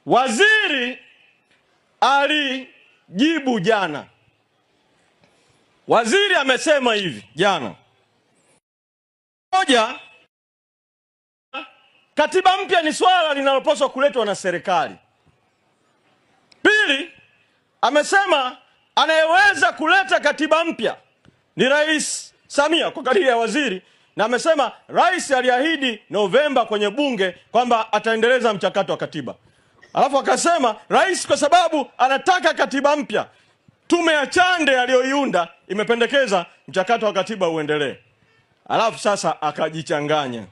Waziri alijibu jana. Waziri amesema hivi jana: moja, katiba mpya ni swala linalopaswa kuletwa na serikali. Pili, amesema anayeweza kuleta katiba mpya ni Rais Samia kwa kadiri ya waziri, na amesema rais aliahidi Novemba kwenye bunge kwamba ataendeleza mchakato wa katiba. Alafu akasema rais kwa sababu anataka katiba mpya, tume ya Chande aliyoiunda imependekeza mchakato wa katiba uendelee. Alafu sasa akajichanganya.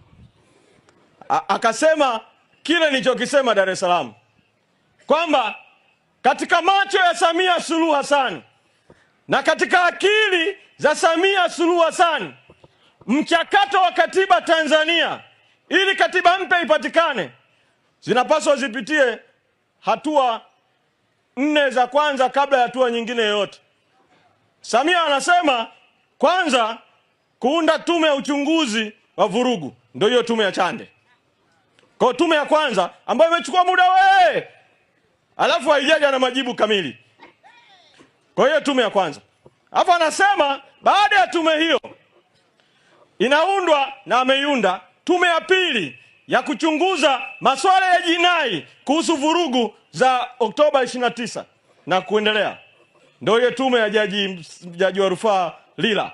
Akasema kile nilichokisema Dar es Salaam, kwamba katika macho ya Samia Suluhu Hassan na katika akili za Samia Suluhu Hassan, mchakato wa katiba Tanzania, ili katiba mpya ipatikane, zinapaswa zipitie hatua 4 za kwanza kabla ya hatua nyingine yoyote. Samia anasema kwanza kuunda tume ya uchunguzi wa vurugu, ndio hiyo tume ya Chande. Kwa tume ya kwanza ambayo imechukua muda alafu haijaja na majibu kamili. Kwa hiyo tume ya kwanza. Alafu anasema baada ya tume hiyo inaundwa, na ameiunda tume ya pili ya kuchunguza masuala ya jinai kuhusu vurugu za Oktoba 29 na kuendelea, ndio hiyo tume ya jaji wa rufaa Lila.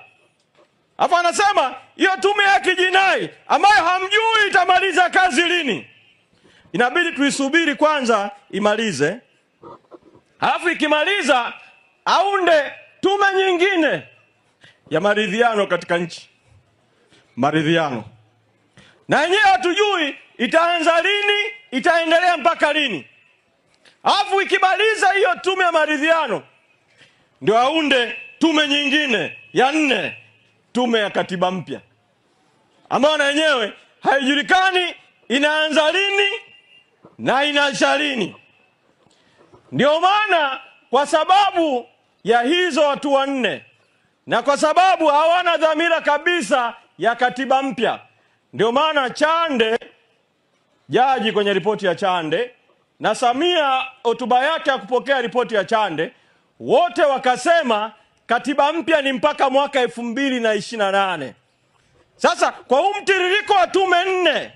Alafu anasema hiyo tume ya kijinai ambayo hamjui itamaliza kazi lini, inabidi tuisubiri kwanza imalize, alafu ikimaliza aunde tume nyingine ya maridhiano katika nchi. Maridhiano na yenyewe hatujui itaanza lini, itaendelea mpaka lini. Alafu ikimaliza hiyo tume ya maridhiano ndio aunde tume nyingine ya 4, tume ya katiba mpya, ambayo na yenyewe haijulikani inaanza lini na inaisha lini. Ndio maana kwa sababu ya hizo hatua 4 na kwa sababu hawana dhamira kabisa ya katiba mpya, ndio maana Chande, jaji kwenye ripoti ya Chande, na Samia hotuba yake ya kupokea ripoti ya Chande, wote wakasema katiba mpya ni mpaka mwaka 2028. Sasa kwa huu mtiririko wa tume 4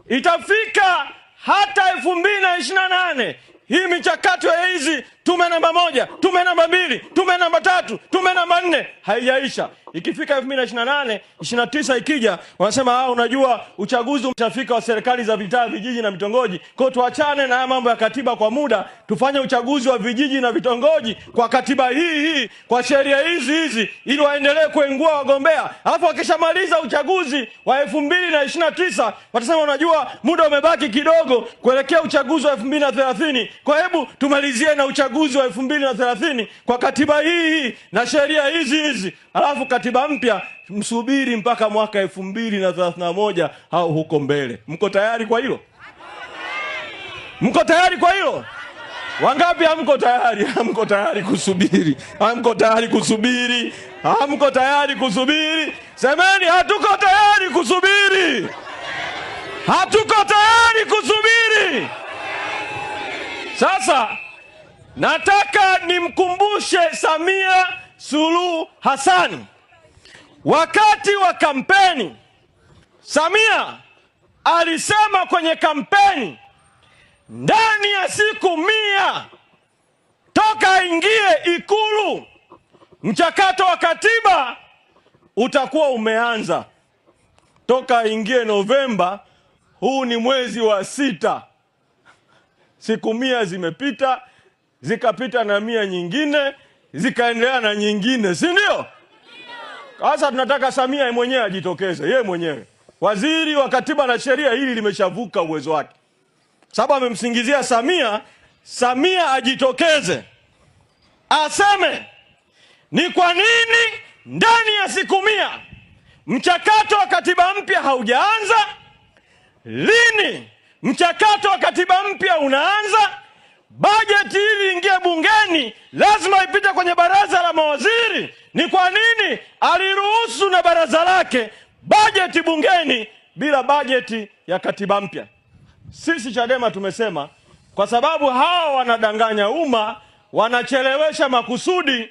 itafika hata 2028 hii michakato ya hizi tume namba 1, tume namba 2, tume namba 3, tume namba 4 haijaisha. Ikifika 2028, 29 ikija, wanasema unajua uchaguzi umeshafika wa serikali za vitaa, vijiji na vitongoji. Kwa tuachane na mambo ya katiba kwa muda, tufanye uchaguzi wa vijiji na vitongoji kwa katiba hii, kwa sheria hizi ili waendelee kuengua wagombea. Alafu wakishamaliza uchaguzi wa 2029, watasema unajua muda umebaki kidogo kuelekea uchaguzi wa 2030. Kwa hebu tumalizie na uchaguzi wa 2030 kwa katiba hii na sheria hizi. Alafu katiba mpya msubiri mpaka mwaka 2031 au huko mbele. Mko tayari kwa hilo? Mko tayari kwa hilo? Wangapi hamko tayari? Hamko tayari kusubiri? Hamko tayari kusubiri? Hamko tayari kusubiri? Semeni hatuko tayari kusubiri. Hatuko tayari kusubiri. Sasa nataka nimkumbushe Samia Suluhu Hassan, wakati wa kampeni Samia alisema kwenye kampeni ndani ya siku 100 toka ingie Ikulu mchakato wa katiba utakuwa umeanza. Toka ingie Novemba, huu ni mwezi wa 6. Siku 100 zimepita, zikapita na 100 nyingine, zikaendelea na nyingine, si ndio? Sasa tunataka Samia mwenyewe ajitokeze, yeye mwenyewe. Waziri wa Katiba na Sheria, hili limeshavuka uwezo wake. Sababu amemsingizia Samia ajitokeze. Aseme ni kwa nini ndani ya siku 100 mchakato wa katiba mpya haujaanza, lini mchakato wa katiba mpya unaanza, bajeti ili ingie bungeni lazima ipite kwenye baraza la mawaziri. Ni kwa nini aliruhusu na baraza lake bajeti bungeni bila bajeti ya katiba mpya? Sisi Chadema tumesema kwa sababu hawa wanadanganya umma, wanachelewesha makusudi.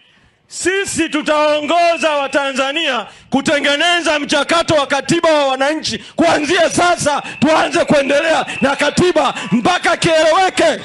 Sisi tutaongoza Watanzania kutengeneza mchakato wa katiba wa wananchi. Kuanzia sasa tuanze kuendelea na katiba mpaka kieleweke.